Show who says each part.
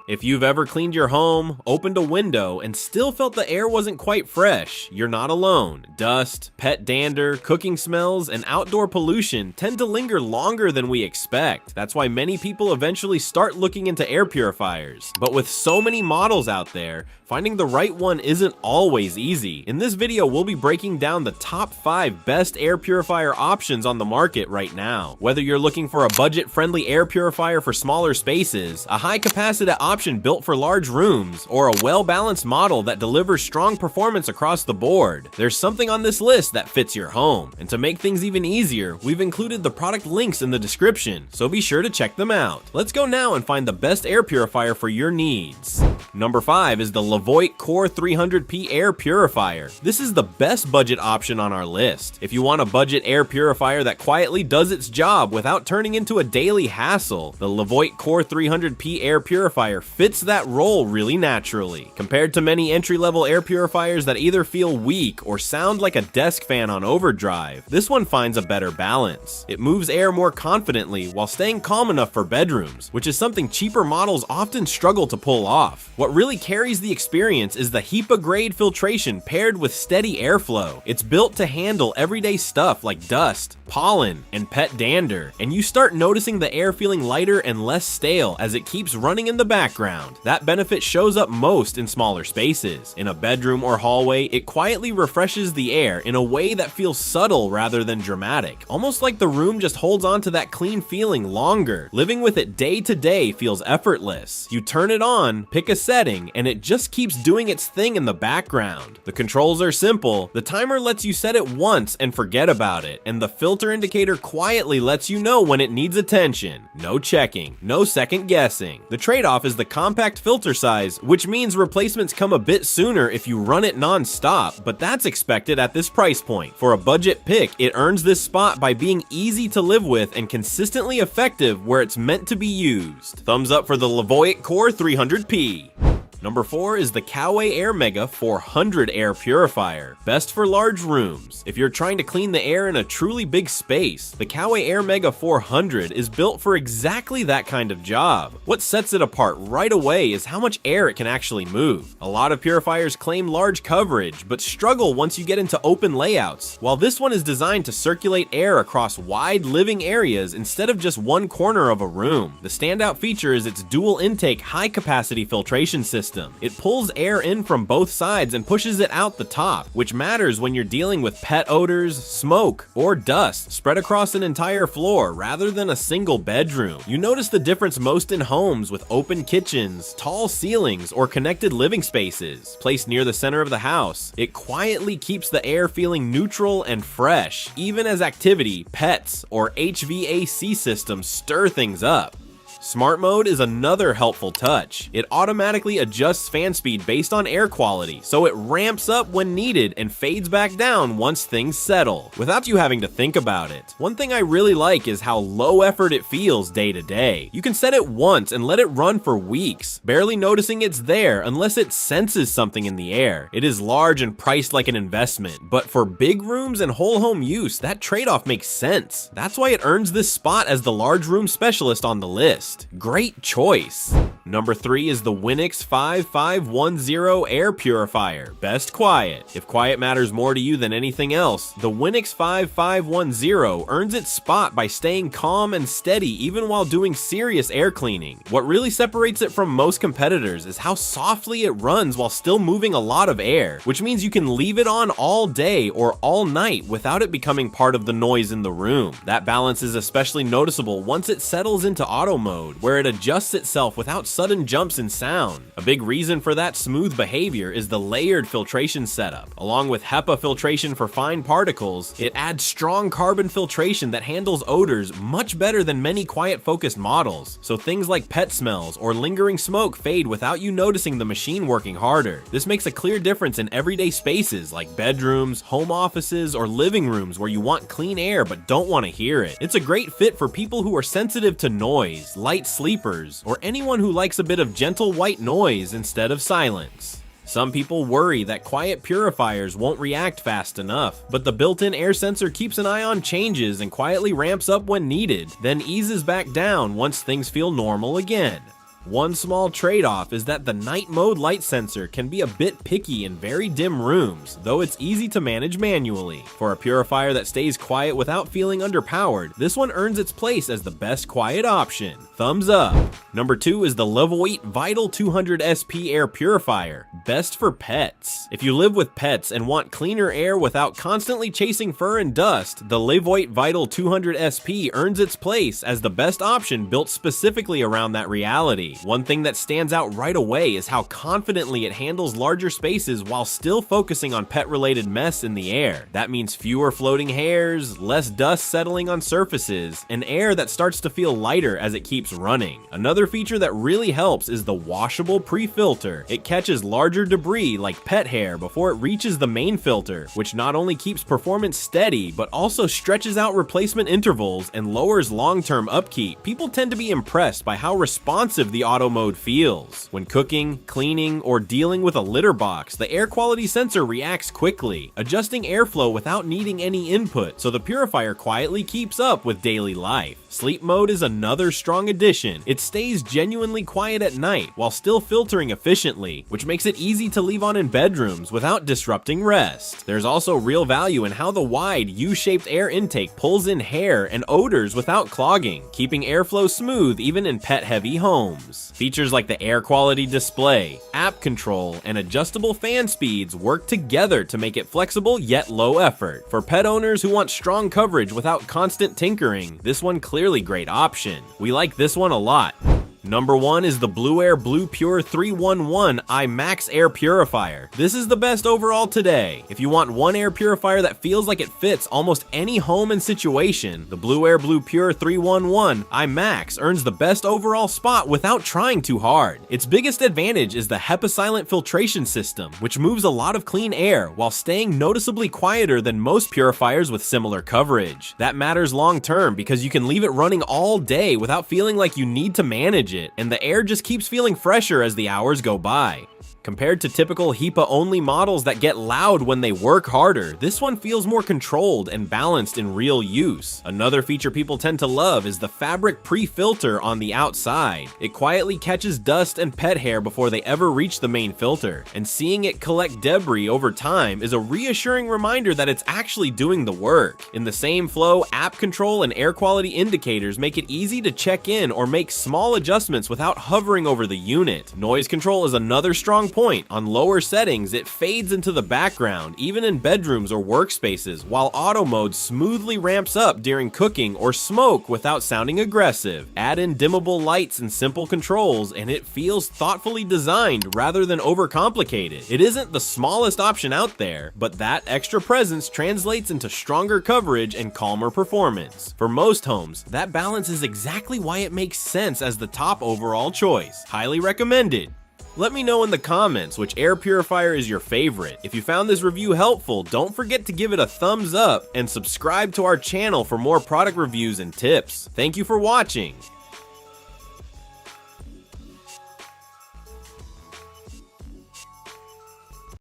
Speaker 1: If you've ever cleaned your home, opened a window, and still felt the air wasn't quite fresh, you're not alone. Dust, pet dander, cooking smells, and outdoor pollution tend to linger longer than we expect. That's why many people eventually start looking into air purifiers. But with so many models out there, finding the right one isn't always easy. In this video, we'll be breaking down the top 5 best air purifier options on the market right now. Whether you're looking for a budget-friendly air purifier for smaller spaces, a high-capacity option built for large rooms, or a well-balanced model that delivers strong performance across the board, there's something on this list that fits your home. And to make things even easier, we've included the product links in the description, so be sure to check them out. Let's go now and find the best air purifier for your needs. Number 5 is the Levoit Core 300P Air Purifier. This is the best budget option on our list. If you want a budget air purifier that quietly does its job without turning into a daily hassle, the Levoit Core 300P Air Purifier fits that role really naturally. Compared to many entry-level air purifiers that either feel weak or sound like a desk fan on overdrive, this one finds a better balance. It moves air more confidently while staying calm enough for bedrooms, which is something cheaper models often struggle to pull off. What really carries the experience is the HEPA-grade filtration paired with steady airflow. It's built to handle everyday stuff like dust, pollen, and pet dander, and you start noticing the air feeling lighter and less stale as it keeps running in the background. That benefit shows up most in smaller spaces. In a bedroom or hallway, it quietly refreshes the air in a way that feels subtle rather than dramatic, almost like the room just holds on to that clean feeling longer. Living with it day to day feels effortless. You turn it on, pick a setting, and it just keeps doing its thing in the background. The controls are simple. The timer lets you set it once and forget about it, and the filter indicator quietly lets you know when it needs attention. No checking, no second guessing. The trade-off is the compact filter size, which means replacements come a bit sooner if you run it non-stop, but that's expected at this price point. For a budget pick, it earns this spot by being easy to live with and consistently effective where it's meant to be used. Thumbs up for the Levoit Core 300P. Number 4 is the Coway Airmega 400 Air Purifier, best for large rooms. If you're trying to clean the air in a truly big space, the Coway Airmega 400 is built for exactly that kind of job. What sets it apart right away is how much air it can actually move. A lot of purifiers claim large coverage, but struggle once you get into open layouts, while this one is designed to circulate air across wide living areas instead of just one corner of a room. The standout feature is its dual intake high-capacity filtration system. It pulls air in from both sides and pushes it out the top, which matters when you're dealing with pet odors, smoke, or dust spread across an entire floor rather than a single bedroom. You notice the difference most in homes with open kitchens, tall ceilings, or connected living spaces. Placed near the center of the house, it quietly keeps the air feeling neutral and fresh, even as activity, pets, or HVAC systems stir things up. Smart mode is another helpful touch. It automatically adjusts fan speed based on air quality, so it ramps up when needed and fades back down once things settle, without you having to think about it. One thing I really like is how low effort it feels day to day. You can set it once and let it run for weeks, barely noticing it's there unless it senses something in the air. It is large and priced like an investment, but for big rooms and whole home use, that trade-off makes sense. That's why it earns this spot as the large room specialist on the list. Great choice. Number 3 is the Winix 5510 Air Purifier, best quiet. If quiet matters more to you than anything else, the Winix 5510 earns its spot by staying calm and steady even while doing serious air cleaning. What really separates it from most competitors is how softly it runs while still moving a lot of air, which means you can leave it on all day or all night without it becoming part of the noise in the room. That balance is especially noticeable once it settles into auto mode, where it adjusts itself without sudden jumps in sound. A big reason for that smooth behavior is the layered filtration setup. Along with HEPA filtration for fine particles, it adds strong carbon filtration that handles odors much better than many quiet-focused models, so things like pet smells or lingering smoke fade without you noticing the machine working harder. This makes a clear difference in everyday spaces like bedrooms, home offices, or living rooms where you want clean air but don't want to hear it. It's a great fit for people who are sensitive to noise, light sleepers, or anyone who likes a bit of gentle white noise instead of silence. Some people worry that quiet purifiers won't react fast enough, but the built-in air sensor keeps an eye on changes and quietly ramps up when needed, then eases back down once things feel normal again. One small trade-off is that the night mode light sensor can be a bit picky in very dim rooms, though it's easy to manage manually. For a purifier that stays quiet without feeling underpowered, this one earns its place as the best quiet option. Thumbs up! Number 2 is the Levoit Vital 200 SP Air Purifier, best for pets. If you live with pets and want cleaner air without constantly chasing fur and dust, the Levoit Vital 200 SP earns its place as the best option built specifically around that reality. One thing that stands out right away is how confidently it handles larger spaces while still focusing on pet-related mess in the air. That means fewer floating hairs, less dust settling on surfaces, and air that starts to feel lighter as it keeps running. Another feature that really helps is the washable pre-filter. It catches larger debris like pet hair before it reaches the main filter, which not only keeps performance steady, but also stretches out replacement intervals and lowers long-term upkeep. People tend to be impressed by how responsive the auto mode feels. When cooking, cleaning, or dealing with a litter box, the air quality sensor reacts quickly, adjusting airflow without needing any input, so the purifier quietly keeps up with daily life. Sleep mode is another strong addition. It stays genuinely quiet at night while still filtering efficiently, which makes it easy to leave on in bedrooms without disrupting rest. There's also real value in how the wide U-shaped air intake pulls in hair and odors without clogging, keeping airflow smooth even in pet-heavy homes. Features like the air quality display, app control, and adjustable fan speeds work together to make it flexible yet low effort. For pet owners who want strong coverage without constant tinkering, this one clearly great option. We like this one a lot. Number 1 is the Blueair Blue Pure 311 iMax Air Purifier. This is the best overall today. If you want one air purifier that feels like it fits almost any home and situation, the Blueair Blue Pure 311 iMax earns the best overall spot without trying too hard. Its biggest advantage is the HEPA-silent filtration system, which moves a lot of clean air while staying noticeably quieter than most purifiers with similar coverage. That matters long term because you can leave it running all day without feeling like you need to manage it, and the air just keeps feeling fresher as the hours go by. Compared to typical HEPA-only models that get loud when they work harder, this one feels more controlled and balanced in real use. Another feature people tend to love is the fabric pre-filter on the outside. It quietly catches dust and pet hair before they ever reach the main filter, and seeing it collect debris over time is a reassuring reminder that it's actually doing the work. In the same flow, app control and air quality indicators make it easy to check in or make small adjustments without hovering over the unit. Noise control is another strong point. On lower settings, it fades into the background, even in bedrooms or workspaces, while auto mode smoothly ramps up during cooking or smoke without sounding aggressive. Add in dimmable lights and simple controls, and it feels thoughtfully designed rather than overcomplicated. It isn't the smallest option out there, but that extra presence translates into stronger coverage and calmer performance. For most homes, that balance is exactly why it makes sense as the top overall choice. Highly recommended. Let me know in the comments which air purifier is your favorite. If you found this review helpful, don't forget to give it a thumbs up and subscribe to our channel for more product reviews and tips. Thank you for watching.